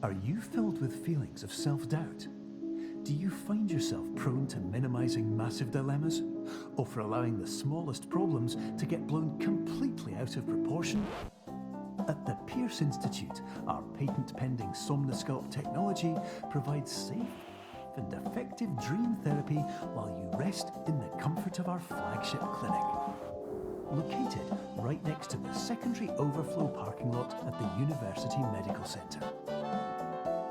Are you filled with feelings of self-doubt? Do you find yourself prone to minimizing massive dilemmas? Or for allowing the smallest problems to get blown completely out of proportion? At the Pierce Institute, our patent-pending Somnosculpt technology provides safe and effective dream therapy while you rest in the comfort of our flagship clinic. Located right next to the secondary overflow parking lot at the University Medical Centre.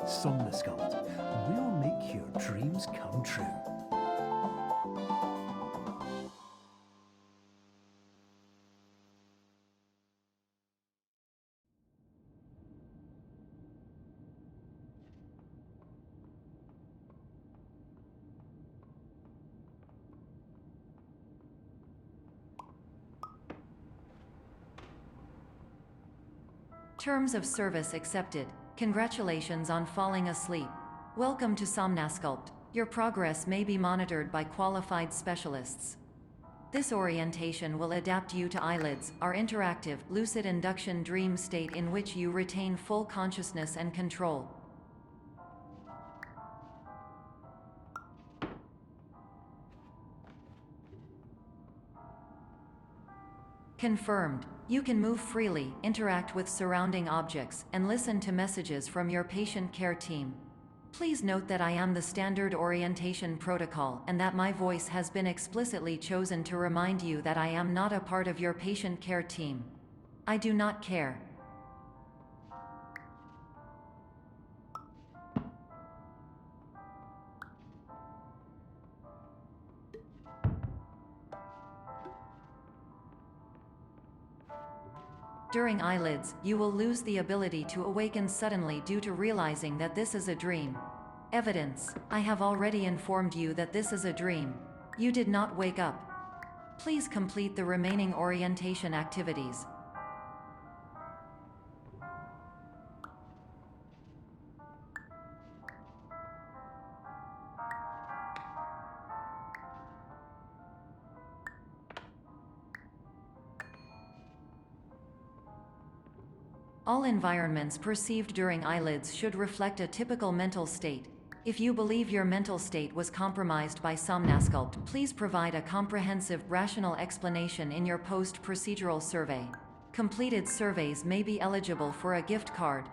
Somnosculpt, we'll make your dreams come true. Terms of service accepted. Congratulations on falling asleep. Welcome to Somnosculpt. Your progress may be monitored by qualified specialists. This orientation will adapt you to eyelids, our interactive, lucid induction dream state in which you retain full consciousness and control. Confirmed. You can move freely, interact with surrounding objects, and listen to messages from your patient care team. Please note that I am the standard orientation protocol and that my voice has been explicitly chosen to remind you that I am not a part of your patient care team. I do not care. During eyelids, you will lose the ability to awaken suddenly due to realizing that this is a dream. Evidence: I have already informed you that this is a dream. You did not wake up. Please complete the remaining orientation activities. All environments perceived during eyelids should reflect a typical mental state. If you believe your mental state was compromised by Somnosculpt, please provide a comprehensive, rational explanation in your post-procedural survey. Completed surveys may be eligible for a gift card.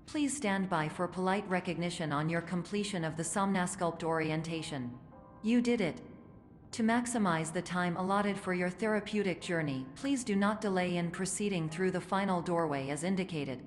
Please stand by for polite recognition on your completion of the Somnosculpt orientation. You did it. To maximize the time allotted for your therapeutic journey, please do not delay in proceeding through the final doorway as indicated.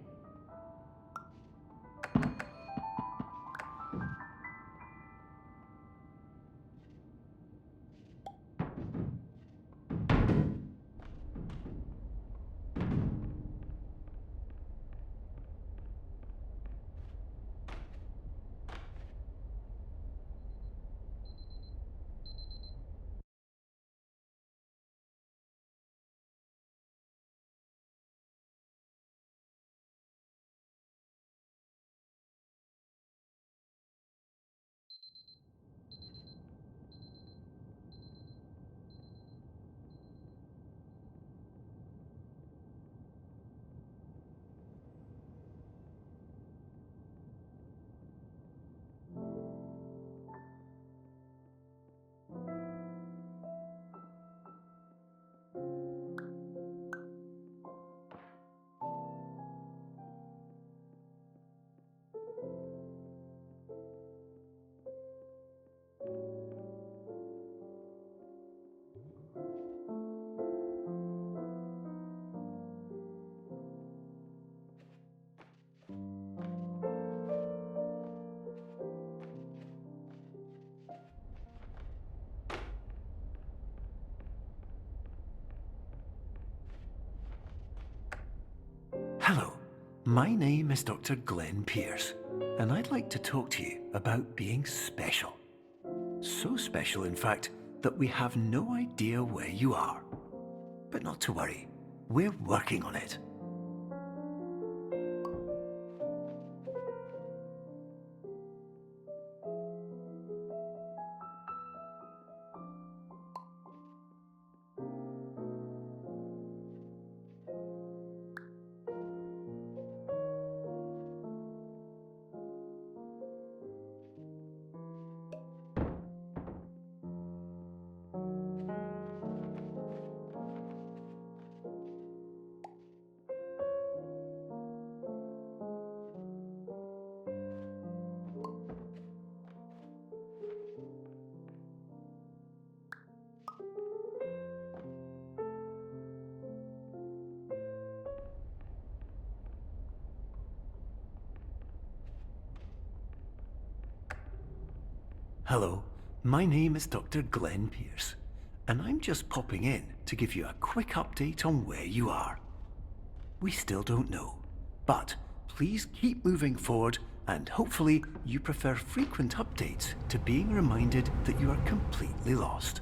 my name is Dr. Glenn Pierce, and I'd like to talk to you about being special. So special, in fact, that we have no idea where you are. But not to worry, we're working on it. Hello, my name is Dr. Glenn Pierce, and I'm just popping in to give you a quick update on where you are. We still don't know, but please keep moving forward, and hopefully you prefer frequent updates to being reminded that you are completely lost.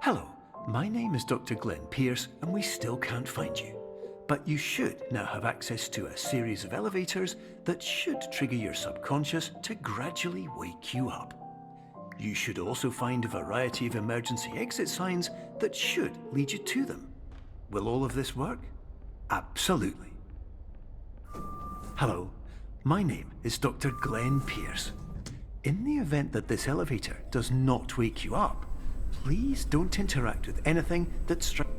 Hello, my name is Dr. Glenn Pierce, and we still can't find you. But you should now have access to a series of elevators that should trigger your subconscious to gradually wake you up. You should also find a variety of emergency exit signs that should lead you to them. Will all of this work? Absolutely. Hello, my name is Dr. Glenn Pierce. In the event that this elevator does not wake you up, please don't interact with anything that strikes.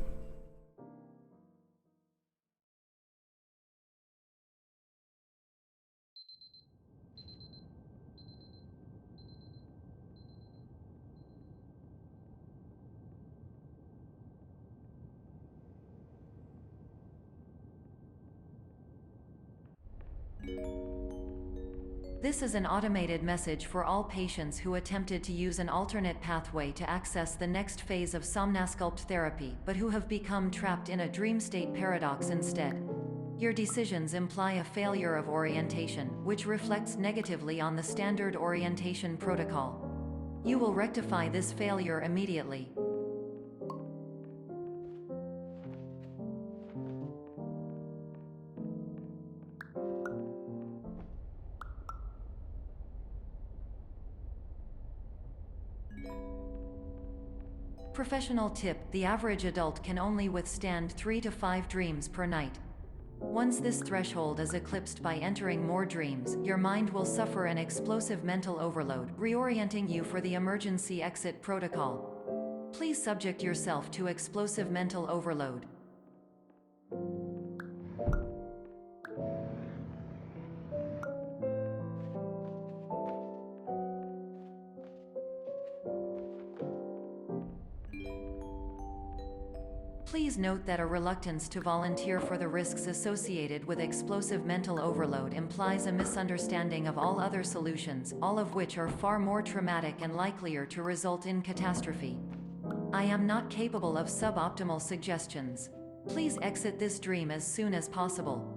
This is an automated message for all patients who attempted to use an alternate pathway to access the next phase of Somnasculpt therapy, but who have become trapped in a dream state paradox instead. Your decisions imply a failure of orientation, which reflects negatively on the standard orientation protocol. You will rectify this failure immediately. Professional tip: the average adult can only withstand 3 to 5 dreams per night. Once this threshold is eclipsed by entering more dreams, your mind will suffer an explosive mental overload, reorienting you for the emergency exit protocol. Please subject yourself to explosive mental overload. Please note that a reluctance to volunteer for the risks associated with explosive mental overload implies a misunderstanding of all other solutions, all of which are far more traumatic and likelier to result in catastrophe. I am not capable of suboptimal suggestions. Please exit this dream as soon as possible.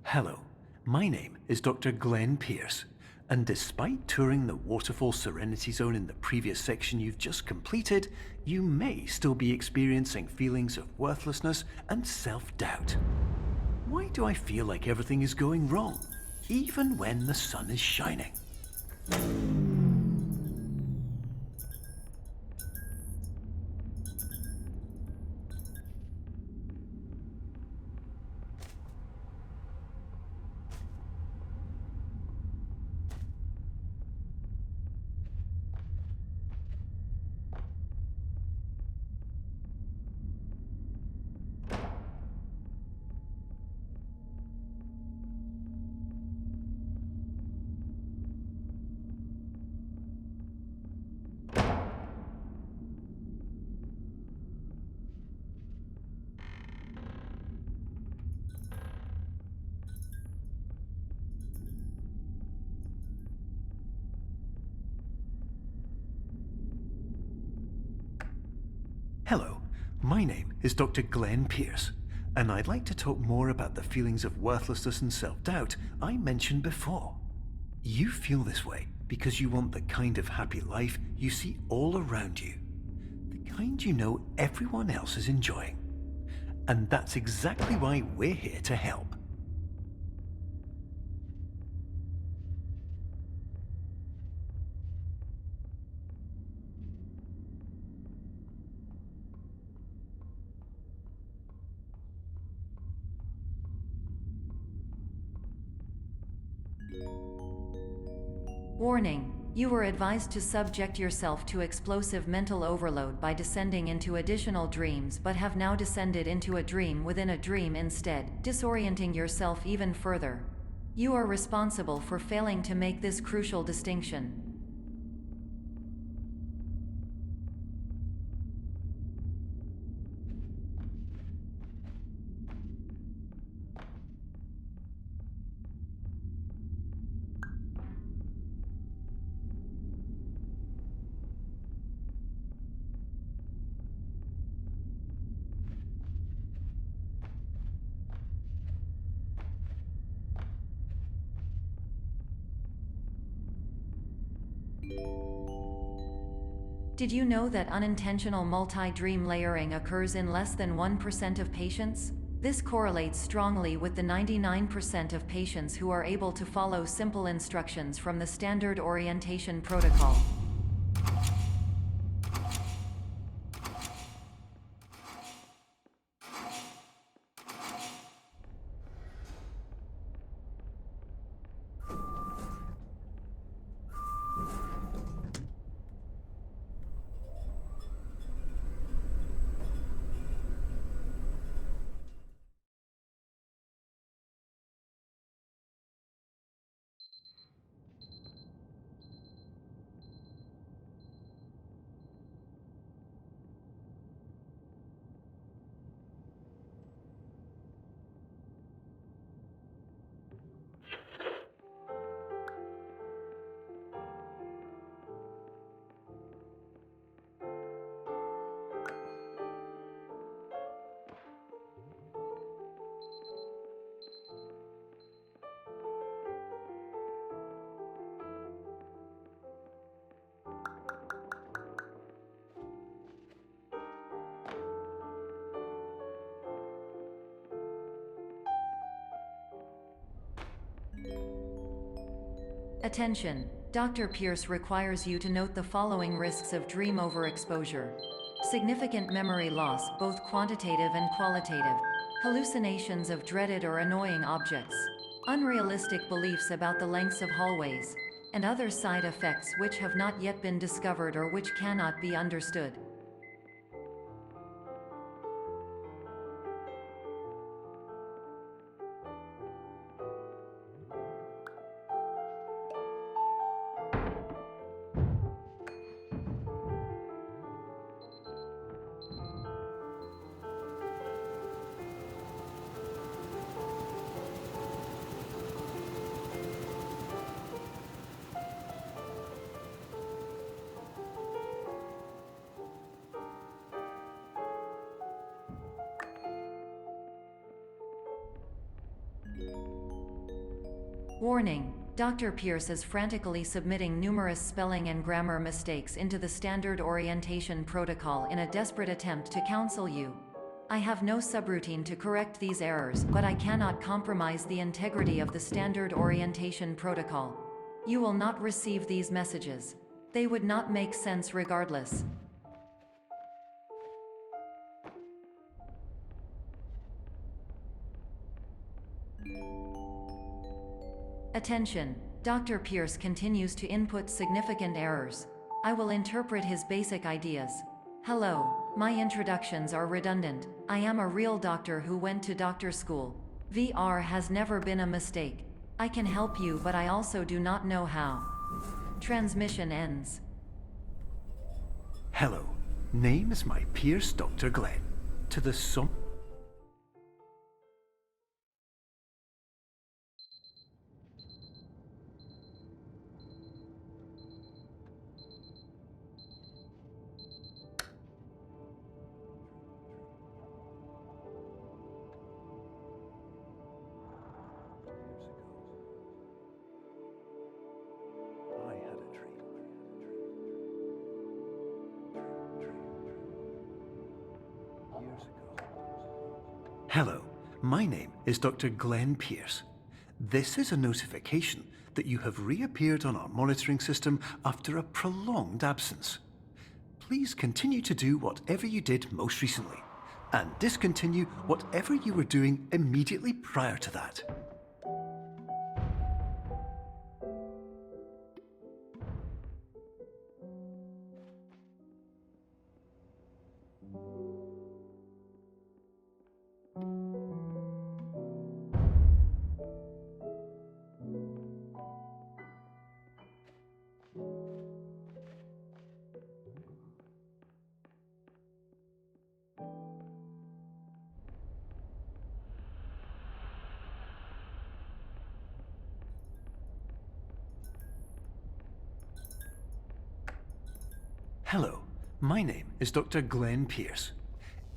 Hello, My name is Dr. Glenn Pierce, and despite touring the Waterfall Serenity Zone in the previous section you've just completed, you may still be experiencing feelings of worthlessness and self-doubt. Why do I feel like everything is going wrong, even when the sun is shining? Hello, my name is Dr. Glenn Pierce, and I'd like to talk more about the feelings of worthlessness and self-doubt I mentioned before. You feel this way because you want the kind of happy life you see all around you, the kind you know everyone else is enjoying. And that's exactly why we're here to help. Warning. You were advised to subject yourself to explosive mental overload by descending into additional dreams, but have now descended into a dream within a dream instead, disorienting yourself even further. You are responsible for failing to make this crucial distinction. Did you know that unintentional multi-dream layering occurs in less than 1% of patients? This correlates strongly with the 99% of patients who are able to follow simple instructions from the standard orientation protocol. Attention! Dr. Pierce requires you to note the following risks of dream overexposure. Significant memory loss, both quantitative and qualitative. Hallucinations of dreaded or annoying objects. Unrealistic beliefs about the lengths of hallways. And other side effects which have not yet been discovered or which cannot be understood. Warning: Dr. Pierce is frantically submitting numerous spelling and grammar mistakes into the standard orientation protocol in a desperate attempt to counsel you. I have no subroutine to correct these errors, but I cannot compromise the integrity of the standard orientation protocol. You will not receive these messages. They would not make sense regardless. Attention! Dr. Pierce continues to input significant errors. I will interpret his basic ideas. Hello, my introductions are redundant. I am a real doctor who went to doctor school. VR has never been a mistake. I can help you, but I also do not know how. Transmission ends. Hello, name is my Pierce Dr. Glenn. To the som... I had a dream. Years ago. Hello, my name is Dr. Glenn Pierce. This is a notification that you have reappeared on our monitoring system after a prolonged absence. Please continue to do whatever you did most recently, and discontinue whatever you were doing immediately prior to that. Hello, my name is Dr. Glenn Pierce.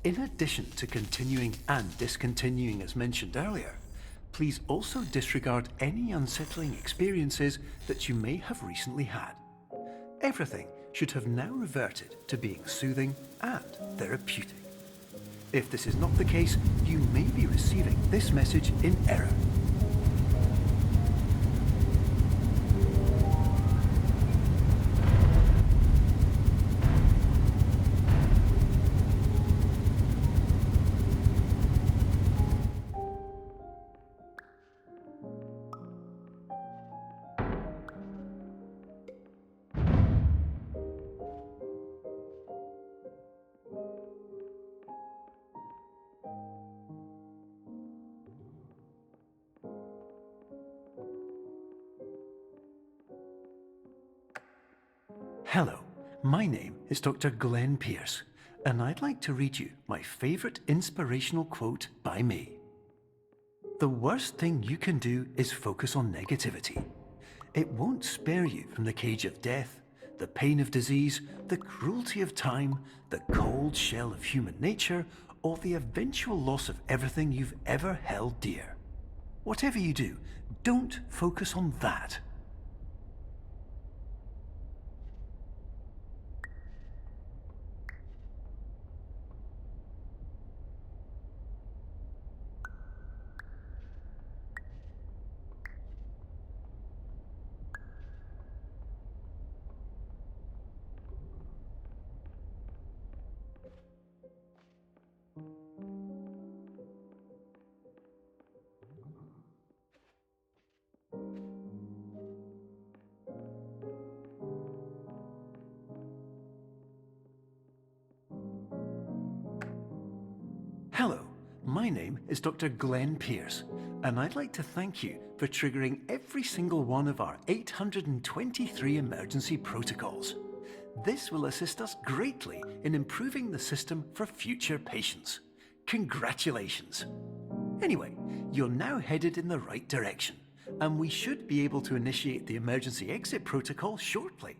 In addition to continuing and discontinuing as mentioned earlier, please also disregard any unsettling experiences that you may have recently had. Everything should have now reverted to being soothing and therapeutic. If this is not the case, you may be receiving this message in error. Hello, my name is Dr. Glenn Pierce, and I'd like to read you my favorite inspirational quote by me. The worst thing you can do is focus on negativity. It won't spare you from the cage of death, the pain of disease, the cruelty of time, the cold shell of human nature, or the eventual loss of everything you've ever held dear. Whatever you do, don't focus on that. Hello, my name is Dr. Glenn Pierce, and I'd like to thank you for triggering every single one of our 823 emergency protocols. This will assist us greatly in improving the system for future patients. Congratulations! Anyway, you're now headed in the right direction, and we should be able to initiate the emergency exit protocol shortly.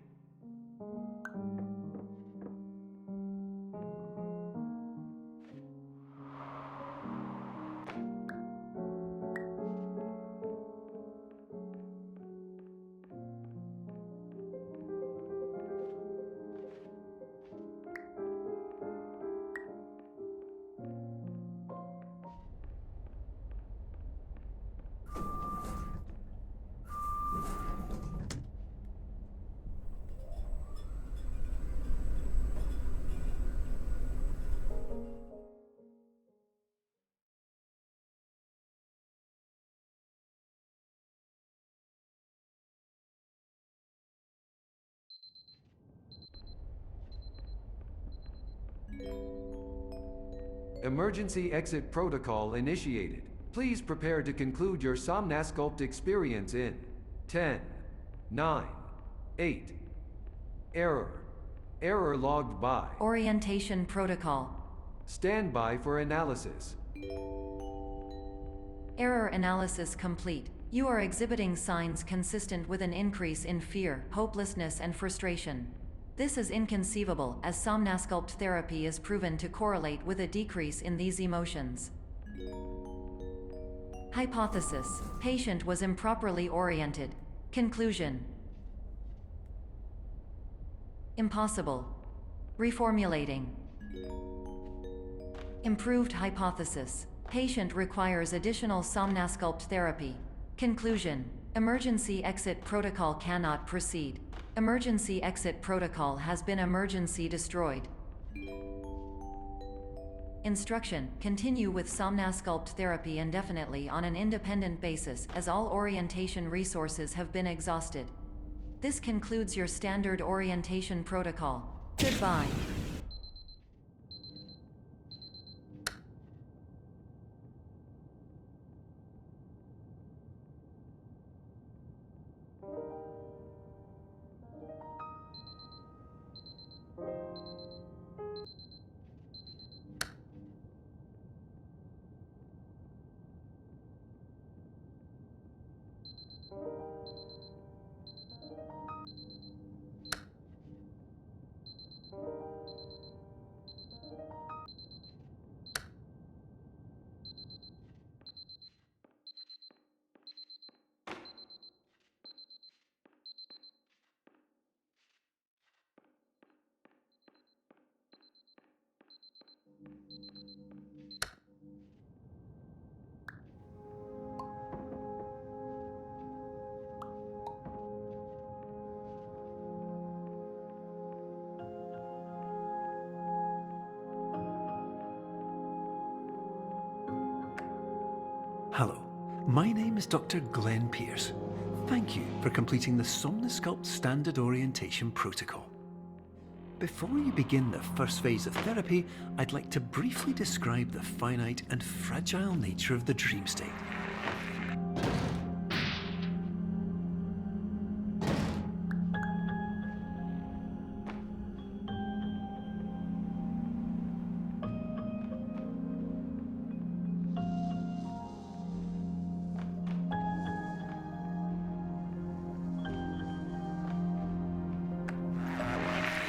Emergency exit protocol initiated. Please prepare to conclude your Somnasculpt experience in 10, 9, 8. Error. Error logged by. Orientation protocol. Stand by for analysis. Error analysis complete. You are exhibiting signs consistent with an increase in fear, hopelessness, and frustration. This is inconceivable, as Somnasculpt therapy is proven to correlate with a decrease in these emotions. Hypothesis: patient was improperly oriented. Conclusion: impossible. Reformulating. Improved hypothesis: patient requires additional Somnasculpt therapy. Conclusion: emergency exit protocol cannot proceed. Emergency exit protocol has been emergency destroyed. Instruction: continue with Somnasculpt therapy indefinitely on an independent basis, as all orientation resources have been exhausted. This concludes your standard orientation protocol. Goodbye. Hello, my name is Dr. Glenn Pierce. Thank you for completing the Somnasculpt Standard Orientation Protocol. Before you begin the first phase of therapy, I'd like to briefly describe the finite and fragile nature of the dream state.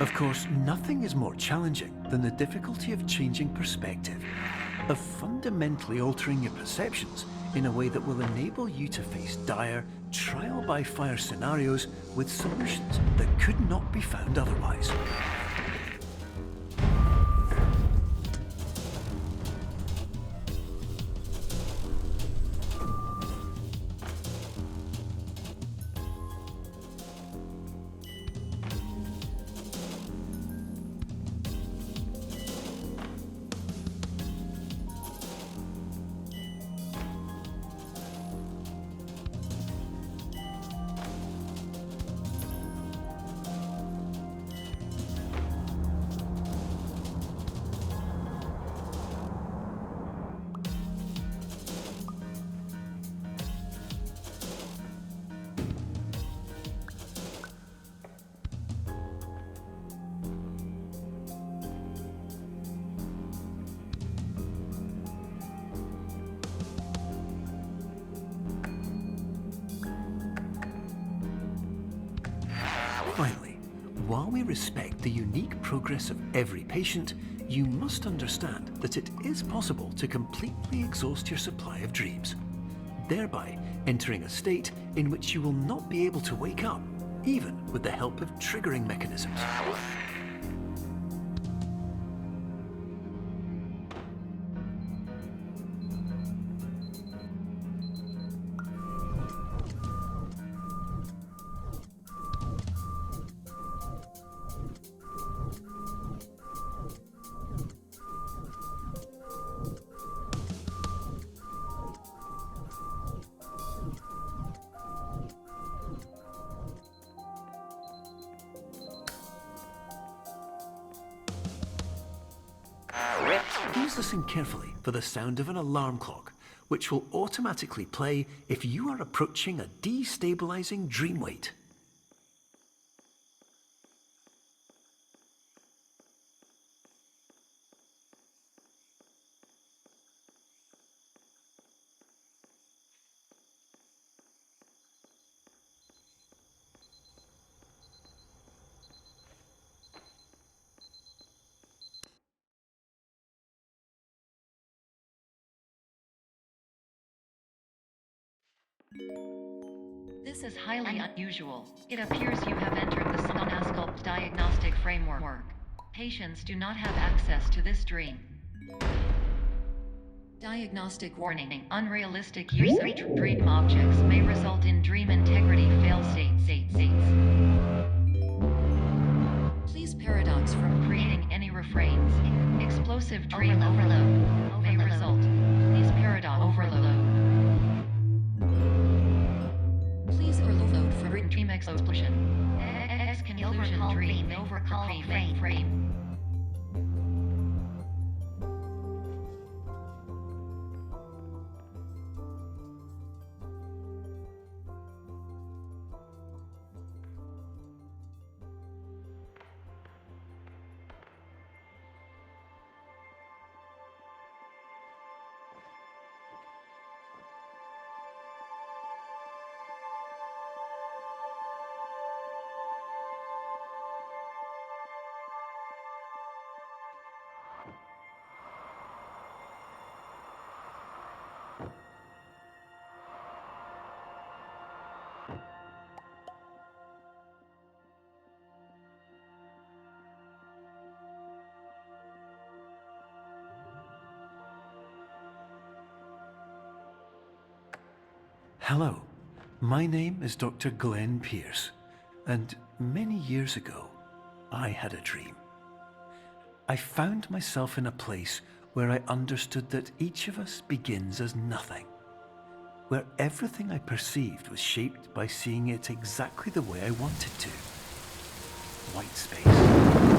Of course, nothing is more challenging than the difficulty of changing perspective, of fundamentally altering your perceptions in a way that will enable you to face dire, trial-by-fire scenarios with solutions that could not be found otherwise. Finally, while we respect the unique progress of every patient, you must understand that it is possible to completely exhaust your supply of dreams, thereby entering a state in which you will not be able to wake up, even with the help of triggering mechanisms. Please listen carefully for the sound of an alarm clock, which will automatically play if you are approaching a destabilizing dream weight. This is highly unusual. It appears you have entered the Somnasculpt diagnostic framework. Patients do not have access to this dream. Diagnostic warning. Unrealistic use of dream objects may result in dream integrity fail-states. Please paradox from creating any refrains. Explosive dream overload may result. Please paradox overload. Please overload for dream explosion. Exclusion dream overcall frame. Hello, my name is Dr. Glenn Pierce, and many years ago, I had a dream. I found myself in a place where I understood that each of us begins as nothing, where everything I perceived was shaped by seeing it exactly the way I wanted to. White space.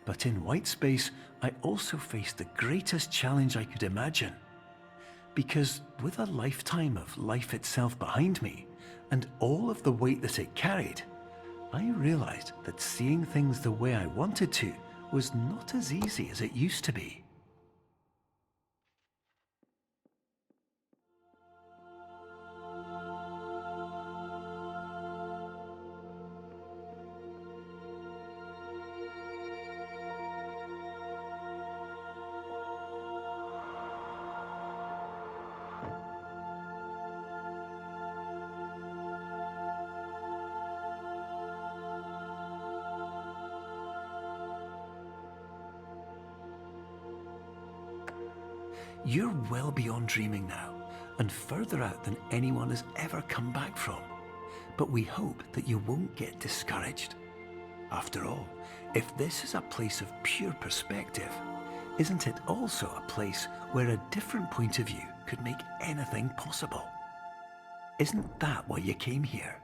But in white space, I also faced the greatest challenge I could imagine. Because with a lifetime of life itself behind me, and all of the weight that it carried, I realized that seeing things the way I wanted to was not as easy as it used to be. You're well beyond dreaming now, and further out than anyone has ever come back from. But we hope that you won't get discouraged. After all, if this is a place of pure perspective, isn't it also a place where a different point of view could make anything possible? Isn't that why you came here?